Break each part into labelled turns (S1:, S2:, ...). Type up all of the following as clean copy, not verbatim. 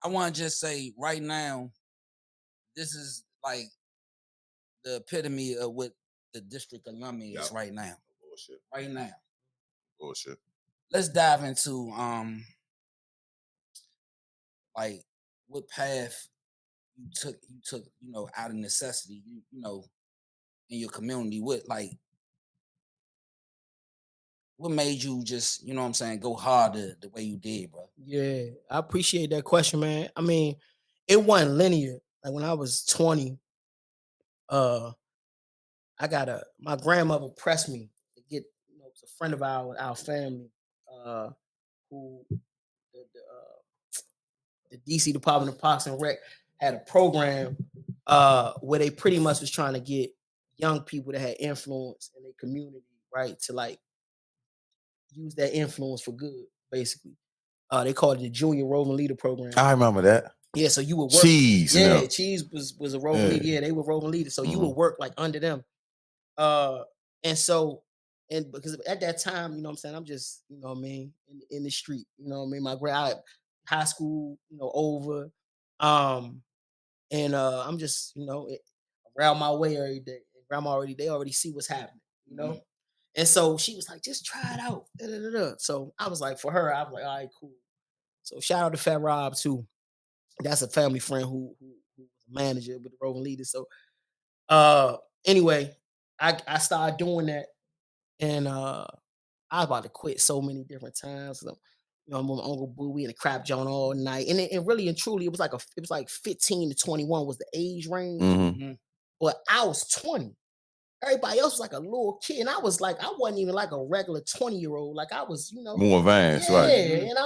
S1: I want to just say right now, this is like the epitome of what the district alum
S2: Yeah.
S1: is right now.
S2: Bullshit.
S1: Right now.
S2: Bullshit.
S1: Let's dive into like what path you took, out of necessity, in your community. What made you just, what I'm saying, go harder the way you did, bro?
S3: Yeah, I appreciate that question, man. I mean, it wasn't linear. Like when I was 20, uh, my grandmother pressed me to get, it was a friend of our family, who the DC Department of Parks and Rec had a program where they pretty much was trying to get young people that had influence in their community, right, to like use that influence for good, basically. They called it the Junior Roving Leader Program.
S2: I remember that.
S3: Yeah, so you would work.
S2: Cheese.
S3: Yeah, Cheese was a roving
S2: Yeah.
S3: leader. Yeah, they were roving leaders. So you would work like under them. Uh, and so, and because at that time, you know what I'm saying, I'm just, you know what I mean, in the street, you know what I mean, my high school, over. Um, and I'm just, around my way every day. And grandma they already see what's happening, you know. And so she was like, just try it out. Da, da, da, da. So I was like, for her, I was like, all right, cool. So shout out to Fat Rob too. That's a family friend who was a manager with the Roving Leaders. So uh anyway, I started doing that, and I was about to quit so many different times. So, I'm with my Uncle Boo, we in the crap joint all night. And really and truly, it was like 15 to 21 was the age range. But I was 20. Everybody else was like a little kid. And I was like, I wasn't even like a regular 20-year-old. Like I was,
S2: More advanced,
S3: yeah,
S2: right?
S3: and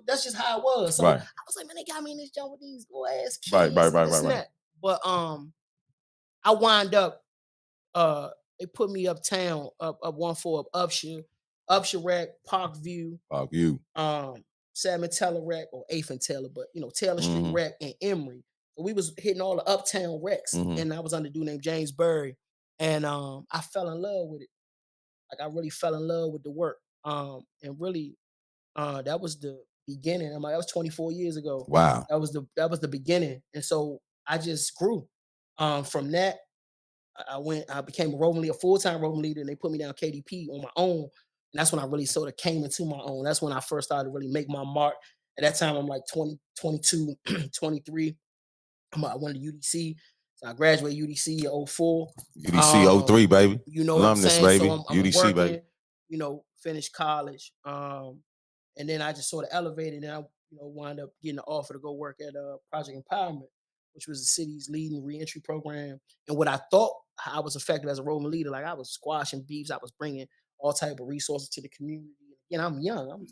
S3: that's just how it was. So I
S2: Right.
S3: was like, man, they got me in this joint with these little ass
S2: Right,
S3: kids and this and
S2: right.
S3: that. But I wind up they put me uptown, up 1-4 up Upshur Rec, Parkview,
S2: Fuck you.
S3: Salmon Taylor Rec or 8th and Taylor, but Taylor Street Rec and Emory. So we was hitting all the uptown recs, and I was under a dude named James Burry, and I fell in love with it. Like I really fell in love with the work. And really, that was the beginning. I'm like, that was 24 years ago.
S2: Wow.
S3: That was the beginning, and so I just grew. From that, I became a full-time roving leader, and they put me down KDP on my own. And that's when I really sort of came into my own. That's when I first started to really make my mark. At that time, I'm like 20, 22, 23. I went to UDC. So I graduated UDC in '04.
S2: UDC '03, baby.
S3: You know what I'm
S2: Alumnus,
S3: saying? So
S2: baby.
S3: I'm
S2: UDC, baby.
S3: working, finished college. And then I just sort of elevated, and I, wound up getting an offer to go work at Project Empowerment, which was the city's leading reentry program. And what I thought I was effective as a roving leader, like I was squashing beefs, I was bringing all type of resources to the community. And I'm young,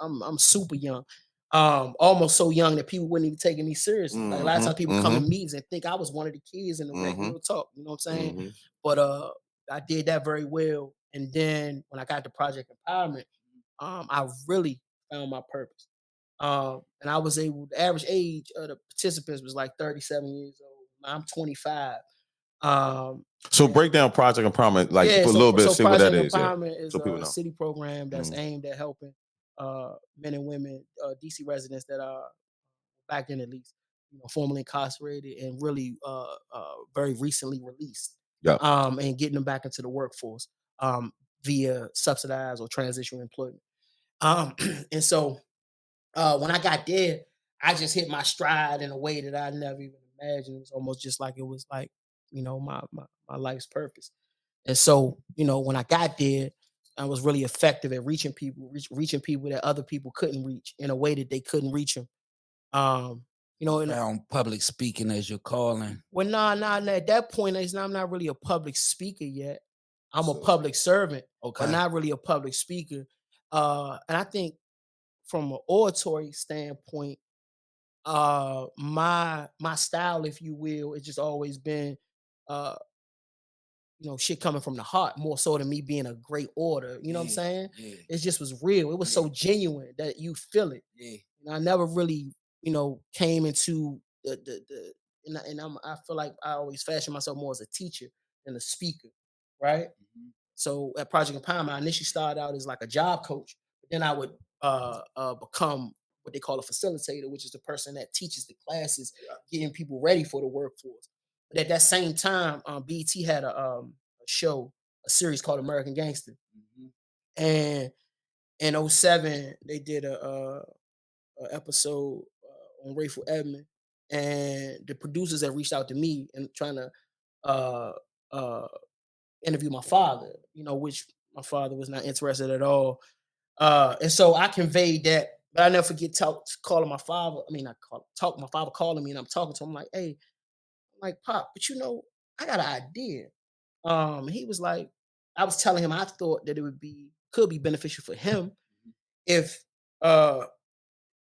S3: I'm super young, almost so young that people wouldn't even take me seriously. Like a lot of times people come to meetings and think I was one of the kids in the rec. Real talk, you know what I'm saying? But I did that very well. And then when I got to Project Empowerment, I really found my purpose. And I was able, the average age of the participants was like 37 years old. I'm 25.
S2: So break down Project Empowerment, like
S3: Yeah,
S2: for a little bit,
S3: so
S2: see what that
S3: Project
S2: is. Yeah.
S3: Empowerment is
S2: So people
S3: a
S2: know.
S3: city program that's aimed at helping men and women, DC residents that are back then at least, formerly incarcerated and really very recently released.
S2: Yeah.
S3: And getting them back into the workforce via subsidized or transitional employment. And so when I got there, I just hit my stride in a way that I never even imagined. It was almost just like it was like, my life's purpose. And so, when I got there, I was really effective at reaching people that other people couldn't reach in a way that they couldn't reach them. And
S1: Found public speaking as your calling.
S3: well, nah. At that point, I'm not really a public speaker yet. I'm a public servant,
S1: Okay.
S3: but not really a public speaker. And I think from an oratory standpoint, my style, if you will, it's just always been uh shit coming from the heart more so than me being a great orator. You know what I'm saying?
S1: Yeah.
S3: It just was real. It was so genuine that you feel it.
S1: Yeah.
S3: And I never really, came into the and I feel like I always fashion myself more as a teacher than a speaker, right? So at Project Empowerment, I initially started out as like a job coach, but then I would become what they call a facilitator, which is the person that teaches the classes, getting people ready for the workforce. But at that same time, BET had a show, a series called American Gangster,
S1: Mhm.
S3: and in '07 they did a episode on Rayful Edmond, and the producers had reached out to me and trying to uh, uh, interview my father, which my father was not interested at all. And so I conveyed that, but I never forget calling my father. I mean, not call, talk my father calling me, and I'm talking to him like, "Hey, I'm like Pop, but I got an idea." He was like, I was telling him I thought that it could be beneficial for him if uh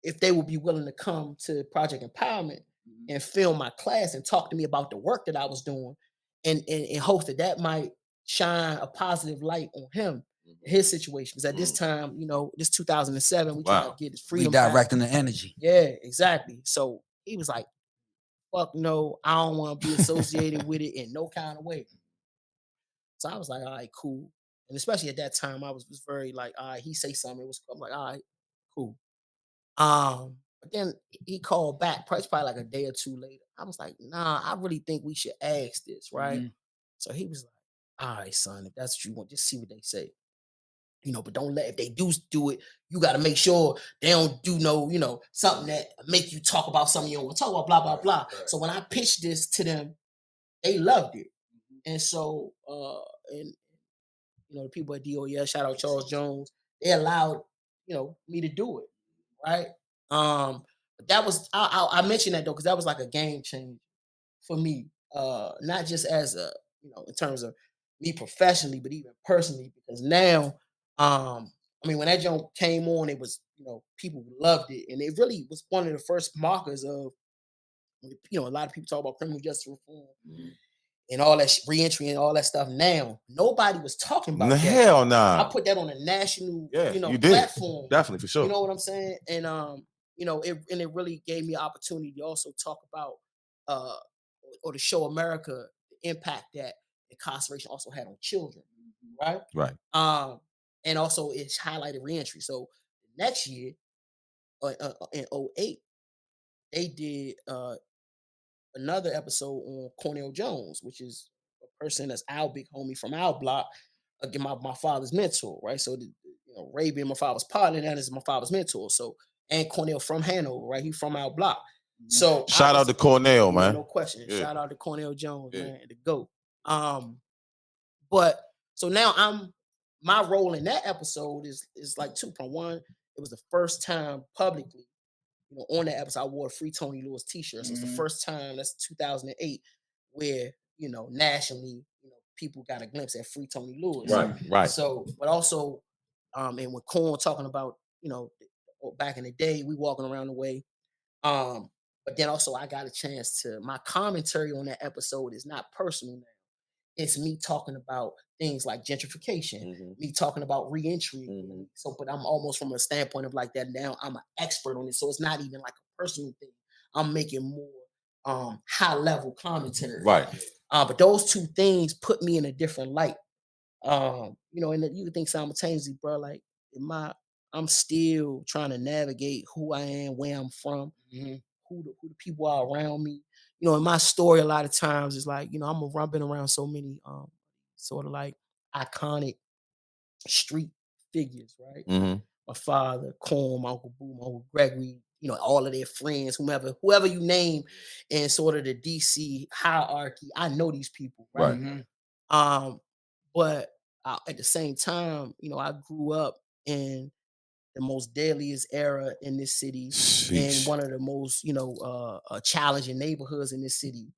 S3: if they would be willing to come to Project Empowerment
S1: Mhm.
S3: and film my class and talk to me about the work that I was doing, and in hopes that that might shine a positive light on him, his situation. Because at this time, this 2007, we trying to
S2: Wow.
S3: get his freedom back.
S1: Redirecting the energy.
S3: Yeah, exactly. So he was like, "Fuck no, I don't want to be associated with it in no kind of way." So I was like, "All right, cool." And especially at that time, I was very like, "All right," he say something, I'm like, "All right, cool." But then he called back, probably like a day or two later. I was like, "Nah, I really think we should ask this, right?"
S1: Mhm.
S3: So he was like, "All right, son, if that's what you want, just see what they say. But don't let if they do it, you got to make sure they don't do no, something that make you talk about something you don't want to talk about, blah blah blah." So when I pitched this to them, they loved it, and so and the people at DOS, shout out Charles Jones, they allowed me to do it, right? But that was I mentioned that though because that was like a game changer for me, not just as a in terms of me professionally, but even personally because now, I mean when that joint came on, it was people loved it, and it really was one of the first markers of a lot of people talk about criminal justice reform and all that reentry and all that stuff. Now nobody was talking about that.
S2: Hell
S3: I
S2: nah.
S3: put that on a national,
S2: Yeah, you did.
S3: platform.
S2: Definitely for
S3: You
S2: sure.
S3: know what I'm saying? And it really gave me an opportunity to also talk about uh or to show America the impact that incarceration also had on children, right?
S2: Right.
S3: Um, and also it's highlighted reentry. So next year, in '08, they did another episode on Cornell Jones, which is a person that's our big homie from our block, again, my father's mentor, right? So Ray being my father's partner, that is my father's mentor. So and Cornell from Hanover, right? He from our block.
S1: Mhm.
S3: So I
S2: Shout out
S3: was,
S2: to Cornell,
S3: yeah,
S2: man.
S3: no question.
S2: Yeah.
S3: Shout out to Cornell Jones,
S2: Yeah.
S3: man, the GOAT. Um, but so now my role in that episode is like 2.1. It was the first time publicly on that episode, I wore a Free Tony Lewis T-shirt. So it's the
S1: Mhm.
S3: first time. That's 2008, where nationally, people got a glimpse at Free Tony Lewis.
S2: Right. Right.
S3: So, but also, and with Corn talking about, back in the day, we walking around the way. Um, but then also, I got a chance to my commentary on that episode is not personal now. It's me talking about things like gentrification, me talking about reentry. So, but I'm almost from a standpoint of like that now. I'm an expert on it, so it's not even like a personal thing. I'm making more high level commentary.
S2: Right.
S3: But those two things put me in a different light. And you can think simultaneously, bro. Like, I'm still trying to navigate who I am, where I'm from,
S1: Mhm.
S3: who the people are around me. In my story, a lot of times it's like, I've been around so many sort of like iconic street figures, right?
S2: Mm-hmm.
S3: My father, Corn, my Uncle Boo, my Uncle Gregory, all of their friends, whoever you name, and sort of the DC hierarchy. I know these people, right?
S2: Right.
S1: Mhm.
S3: Um, but at the same time, I grew up in the most deadliest era in this city and
S2: Sheesh.
S3: one of the most, challenging neighborhoods in this city.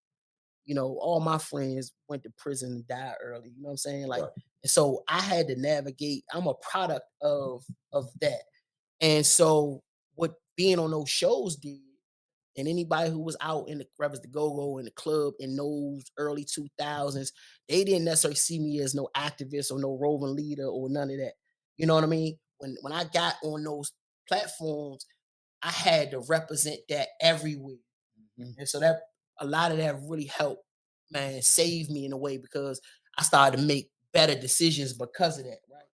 S3: All my friends went to prison and died early. You know what I'm saying? Like,
S2: Right.
S3: and so I had to navigate. I'm a product of that. And so what being on those shows did, and anybody who was out in the Rebels the Go-Go in the club in those early 2000s, they didn't necessarily see me as no activist or no roving leader or none of that. You know what I mean? When I got on those platforms, I had to represent that everywhere.
S1: Mhm.
S3: And so that a lot of that really helped, man, save me in a way because I started to make better decisions because of that, right?